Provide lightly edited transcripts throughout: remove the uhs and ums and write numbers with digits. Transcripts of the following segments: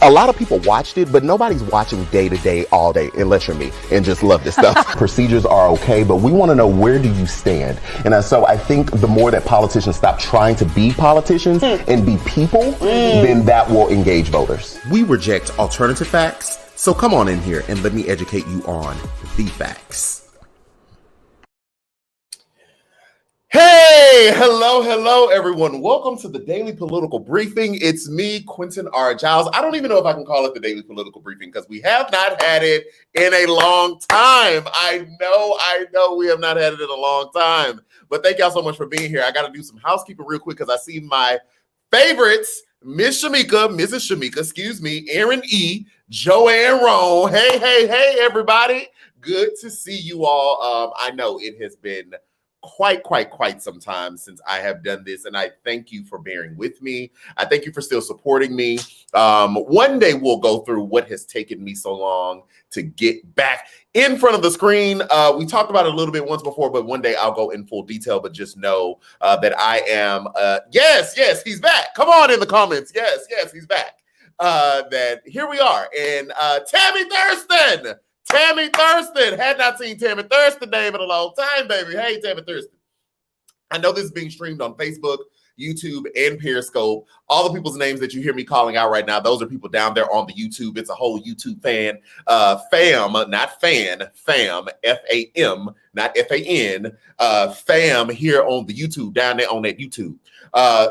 A lot of people watched it, but nobody's watching day to day, all day, unless you're me and just love this stuff. Procedures are okay, but we want to know, where do you stand? And so I think the more that politicians stop trying to be politicians and be people, then that will engage voters. We reject alternative facts, so come on in here and let me educate you on the facts. Hey, hello, everyone. Welcome to the Daily Political Briefing. It's me, Quentin R. Giles. I don't even know if I can call it the Daily Political Briefing because we have not had it in a long time. I know we have not had it in a long time. But thank y'all so much for being here. I got to do some housekeeping real quick because I see my favorites, Mrs. Shamika, Aaron E., Joanne Roan. Hey, everybody. Good to see you all. I know it has been quite some time since I have done this, and I thank you for bearing with me. I thank you for still supporting me. One day we'll go through what has taken me so long to get back in front of the screen. We talked about it a little bit once before, but one day I'll go in full detail. But just know that I am yes, he's back. Come on in the comments. Yes, he's back. That here we are. And Tammy Thurston. Had not seen Tammy Thurston name in a long time, baby. Hey, Tammy Thurston. I know this is being streamed on Facebook, YouTube, and Periscope. All the people's names that you hear me calling out right now, those are people down there on the YouTube. It's a whole YouTube fam, not fan, fam, F-A-M, not F-A-N, fam here on the YouTube, down there on that YouTube.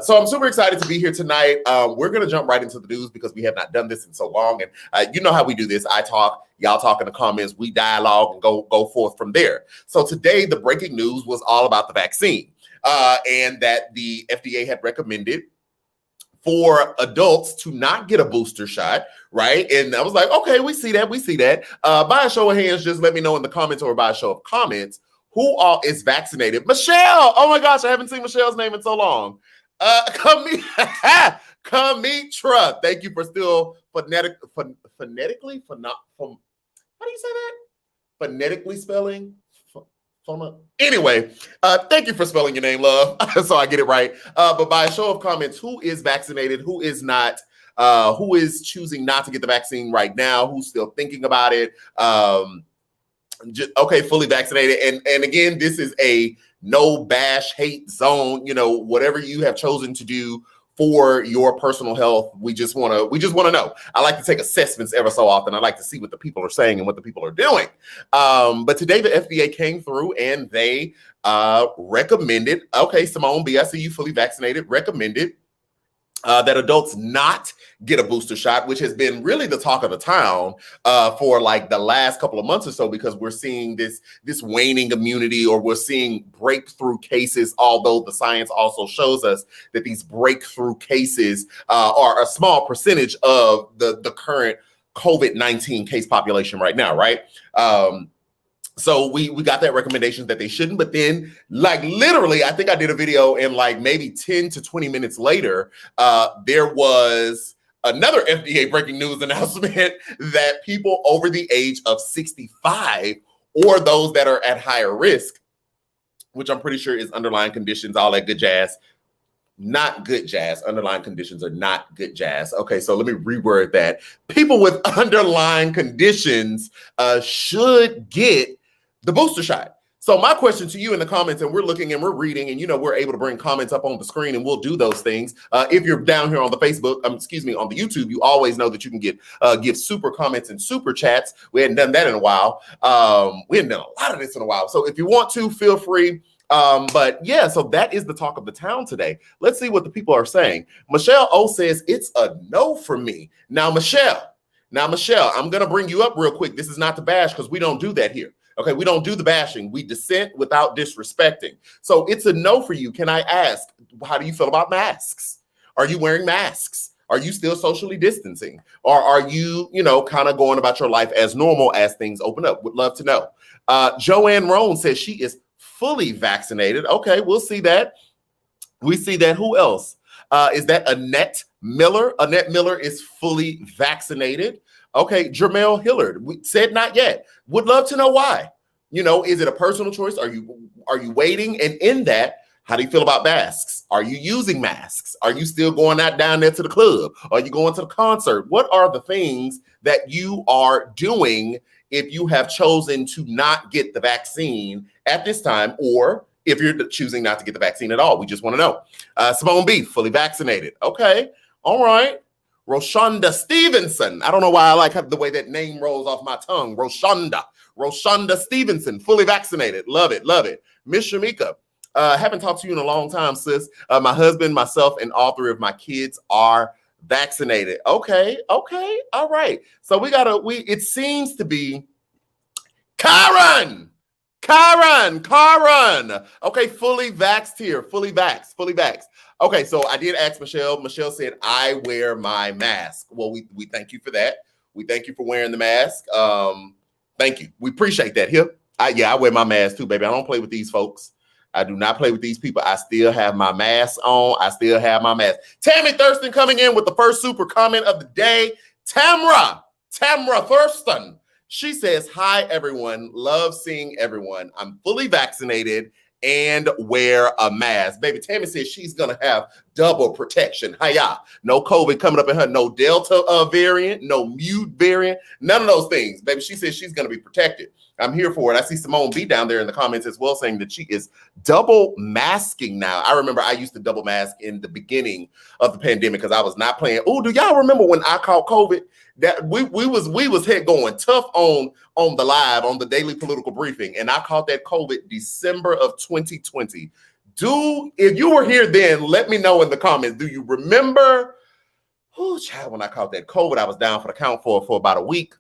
So I'm super excited to be here tonight. We're going to jump right into the news because we have not done this in so long. And you know how we do this. I talk, y'all talk in the comments, we dialogue and go forth from there. So today, the breaking news was all about the vaccine and that the FDA had recommended for adults to not get a booster shot, right? And I was like, okay, we see that. By a show of hands, just let me know in the comments or by a show of comments, who all is vaccinated? Michelle! Oh my gosh, I haven't seen Michelle's name in so long. Kamitra, thank you for still phonetically, how do you say that? Phonetically spelling? Anyway, thank you for spelling your name, love, so I get it right. But by a show of comments, who is vaccinated, who is not, who is choosing not to get the vaccine right now, who's still thinking about it? Okay, fully vaccinated. And again, this is a no bash hate zone. You know, whatever you have chosen to do for your personal health, we just want to know. I like to take assessments ever so often. I like to see what the people are saying and what the people are doing. But today the FDA came through and they recommended, okay, Simone B, I see you fully vaccinated, recommended that adults not get a booster shot, which has been really the talk of the town for like the last couple of months or so, because we're seeing this waning immunity, or we're seeing breakthrough cases, although the science also shows us that these breakthrough cases are a small percentage of the current COVID-19 case population right now, right? So we got that recommendation that they shouldn't, but then like literally, I think I did a video and like maybe 10 to 20 minutes later, there was another FDA breaking news announcement that people over the age of 65 or those that are at higher risk, which I'm pretty sure is underlying conditions, all that good jazz, not good jazz. Underlying conditions are not good jazz. Okay, so let me reword that. People with underlying conditions should get the booster shot. So my question to you in the comments, and we're looking and we're reading, and you know we're able to bring comments up on the screen, and we'll do those things. If you're down here on the Facebook, on the YouTube, you always know that you can give super comments and super chats. We hadn't done that in a while. We hadn't done a lot of this in a while. So if you want to, feel free. But yeah, so that is the talk of the town today. Let's see what the people are saying. Michelle O says it's a no for me. Now, Michelle, I'm going to bring you up real quick. This is not to bash because we don't do that here. Okay, we don't do the bashing. We dissent without disrespecting. So it's a no for you. Can I ask, how do you feel about masks? Are you wearing masks? Are you still socially distancing? Or are you, kind of going about your life as normal as things open up? Would love to know. Joanne Roan says she is fully vaccinated. Okay, we'll see that. We see that. Who else? Is that Annette Miller? Annette Miller is fully vaccinated. Okay, Jermel Hillard, we said not yet. Would love to know why. Is it a personal choice? Are you waiting? And in that, How do you feel about masks? Are you using masks? Are you still going out down there to the club? Are you going to the concert? What are the things that you are doing if you have chosen to not get the vaccine at this time, or if you're choosing not to get the vaccine at all? We just want to know. Simone B, fully vaccinated. Okay. All right. Roshonda Stevenson. I don't know why I like the way that name rolls off my tongue. Roshonda Stevenson, fully vaccinated. Love it. Love it. Miss Shamika. Haven't talked to you in a long time, sis. My husband, myself, and all 3 of my kids are vaccinated. Okay. All right. So it seems to be Karen. Okay, fully vaxxed here. Fully vaxxed. Okay, so I did ask Michelle. Michelle said, I wear my mask. Well, we thank you for that. We thank you for wearing the mask. Thank you. We appreciate that here. I wear my mask too, baby. I don't play with these folks. I do not play with these people. I still have my mask on. Tammy Thurston coming in with the first super comment of the day. Tamra Thurston. She says, hi, everyone. Love seeing everyone. I'm fully vaccinated and wear a mask. Baby, Tammy says she's going to have double protection. Hiya. No COVID coming up in her. No Delta variant. No Mute variant. None of those things. Baby, she says she's going to be protected. I'm here for it. I see Simone B down there in the comments as well saying that she is double masking now. I remember I used to double mask in the beginning of the pandemic because I was not playing. Oh, do y'all remember when I caught COVID? That we was head going tough on the live on the daily political briefing, and I caught that COVID December of 2020. If you were here then, let me know in the comments. Do you remember? Oh, child, when I caught that COVID, I was down for the count for about a week.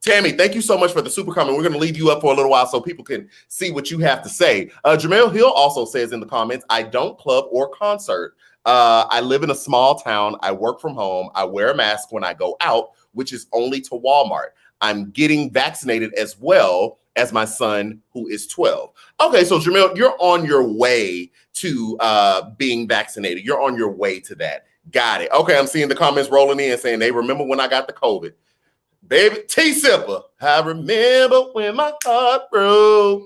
Tammy, thank you so much for the super comment. We're going to leave you up for a little while so people can see what you have to say. Jamel Hill also says in the comments, I don't club or concert. I live in a small town. I work from home. I wear a mask when I go out, which is only to Walmart. I'm getting vaccinated as well as my son, who is 12. Okay, so Jamel, you're on your way to being vaccinated. You're on your way to that. Got it. Okay, I'm seeing the comments rolling in saying they remember when I got the COVID. Baby, T-Sipper, I remember when my heart broke.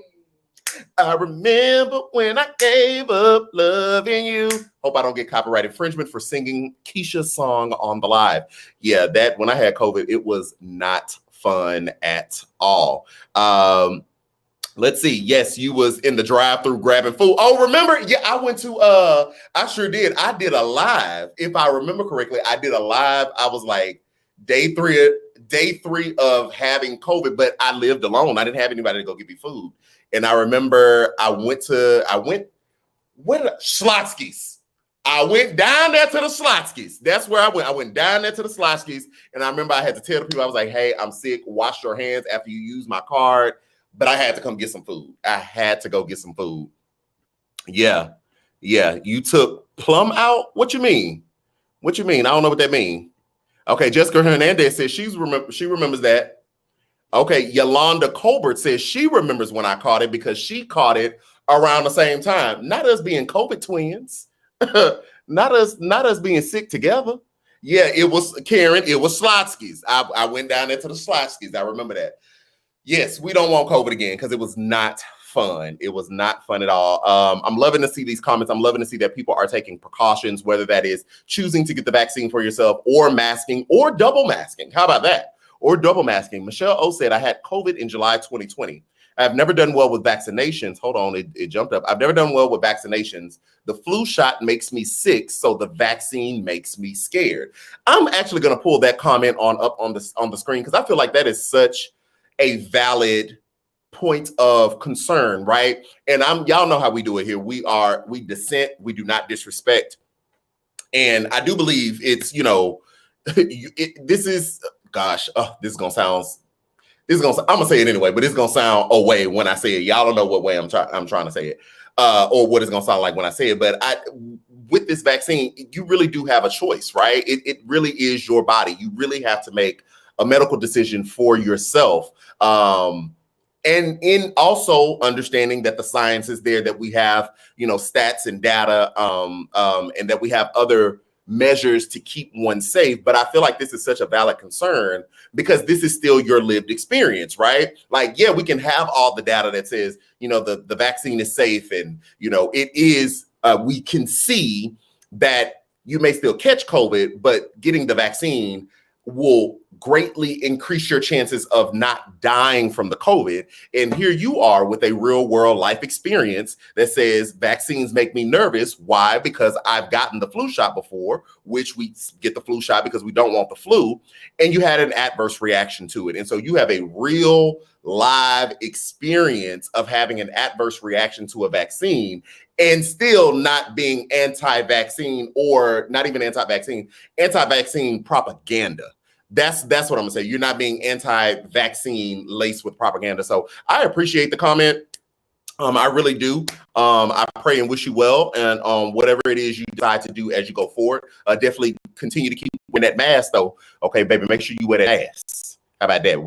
I remember when I gave up loving you. Hope I don't get copyright infringement for singing Keisha's song on the live. Yeah, that when I had COVID, it was not fun at all. Let's see. Yes, you was in the drive-through grabbing food. Oh, remember? Yeah, I went to I sure did. I did a live. If I remember correctly, I did a live. I was like day three of having COVID, but I lived alone. I didn't have anybody to go get me food. And I remember Schlotsky's. I went down there to the Schlotsky's. That's where I went. I went down there to the Schlotsky's. And I remember I had to tell the people, I was like, hey, I'm sick. Wash your hands after you use my card. But I had to come get some food. I had to go get some food. Yeah. You took Plum out? What you mean? I don't know what that means. Okay, Jessica Hernandez says she remembers that. Okay, Yolanda Colbert says she remembers when I caught it because she caught it around the same time. Not us being COVID twins. not us being sick together. Yeah, it was Karen. It was Schlotsky's. I went down there to the Schlotsky's. I remember that. Yes, we don't want COVID again because it was not fun. It was not fun at all. I'm loving to see these comments. I'm loving to see that people are taking precautions, whether that is choosing to get the vaccine for yourself or masking or double masking. How about that? Or double masking. Michelle O said, I had COVID in July 2020. I've never done well with vaccinations. Hold on, it jumped up. I've never done well with vaccinations. The flu shot makes me sick, so the vaccine makes me scared. I'm actually going to pull that comment up on the screen because I feel like that is such a valid point of concern, right? And y'all know how we do it here. We dissent, we do not disrespect. And I do believe it's, this is gonna sound, I'm gonna say it anyway, but it's gonna sound away when I say it. Y'all don't know what way I'm trying to say it, or what it's gonna sound like when I say it. But with this vaccine, you really do have a choice, right? It really is your body. You really have to make a medical decision for yourself. And in also understanding that the science is there, that we have, stats and data, and that we have other measures to keep one safe. But I feel like this is such a valid concern because this is still your lived experience, right? Like, yeah, we can have all the data that says, the vaccine is safe and, it is, we can see that you may still catch COVID, but getting the vaccine will greatly increase your chances of not dying from the COVID. And here you are with a real world life experience that says vaccines make me nervous. Why? Because I've gotten the flu shot before, which we get the flu shot because we don't want the flu. And you had an adverse reaction to it. And so you have a real live experience of having an adverse reaction to a vaccine and still not being anti-vaccine or not even anti-vaccine propaganda. That's what I'm gonna say. You're not being anti-vaccine laced with propaganda. So I appreciate the comment. I really do. I pray and wish you well. And whatever it is you decide to do as you go forward, definitely continue to keep wearing that mask though. Okay, baby, make sure you wear that mask. How about that?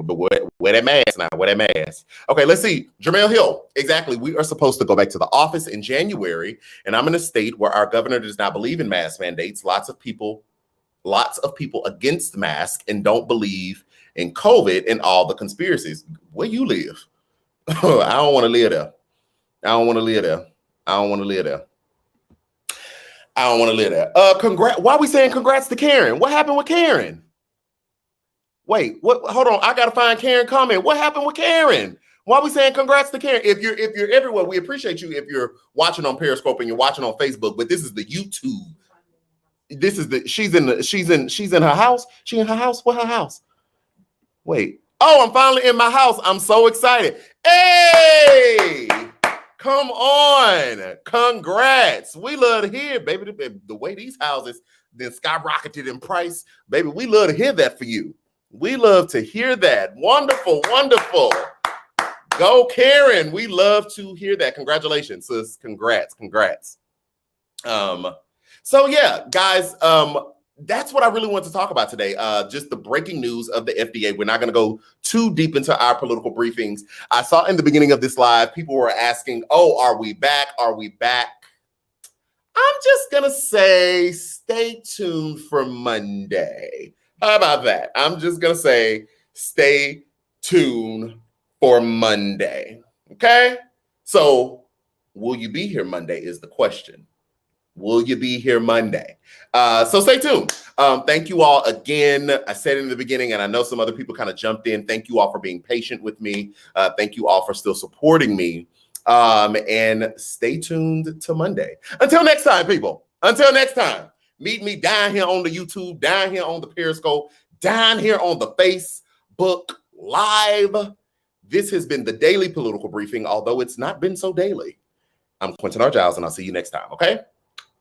Wear that mask now. Wear that mask. Okay, let's see. Jamel Hill. Exactly. We are supposed to go back to the office in January. And I'm in a state where our governor does not believe in mask mandates. Lots of people against masks and don't believe in COVID and all the conspiracies. Where you live? I don't want to live there. I don't want to live there. Congrats. Why are we saying congrats to Karen? What happened with Karen? Wait, what? Hold on. I got to find Karen comment. What happened with Karen? Why are we saying congrats to Karen? If you're everywhere, we appreciate you if you're watching on Periscope and you're watching on Facebook, but this is the YouTube. This is she's in her house. She in her house? What her house? Wait. Oh, I'm finally in my house. I'm so excited. Hey, come on. Congrats. We love to hear, baby, the way these houses then skyrocketed in price. Baby, we love to hear that for you. We love to hear that. Wonderful, wonderful. Go, Karen. We love to hear that. Congratulations, sis. Congrats. So yeah, guys, that's what I really want to talk about today. Just the breaking news of the FDA. We're not going to go too deep into our political briefings. I saw in the beginning of this live, people were asking, oh, are we back? Are we back? I'm just going to say, stay tuned for Monday. How about that? I'm just going to say, stay tuned for Monday. Okay? So will you be here Monday is the question. Will you be here Monday? So stay tuned. Thank you all again. I said it in the beginning, and I know some other people kind of jumped in. Thank you all for being patient with me. Thank you all for still supporting me. And stay tuned to Monday. Until next time, people. Until next time. Meet me down here on the YouTube, down here on the Periscope, down here on the Facebook Live. This has been the Daily Political Briefing, although it's not been so daily. I'm Quentin R. Giles, and I'll see you next time, okay?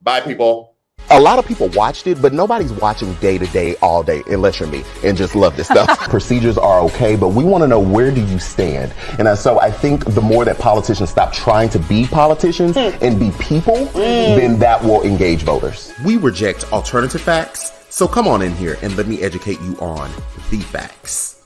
Bye, people. A lot of people watched it, but nobody's watching day to day, all day, unless you're me and just love this stuff. Procedures are okay, but we want to know, where do you stand? And so I think the more that politicians stop trying to be politicians and be people, then that will engage voters. We reject alternative facts, so come on in here and let me educate you on the facts.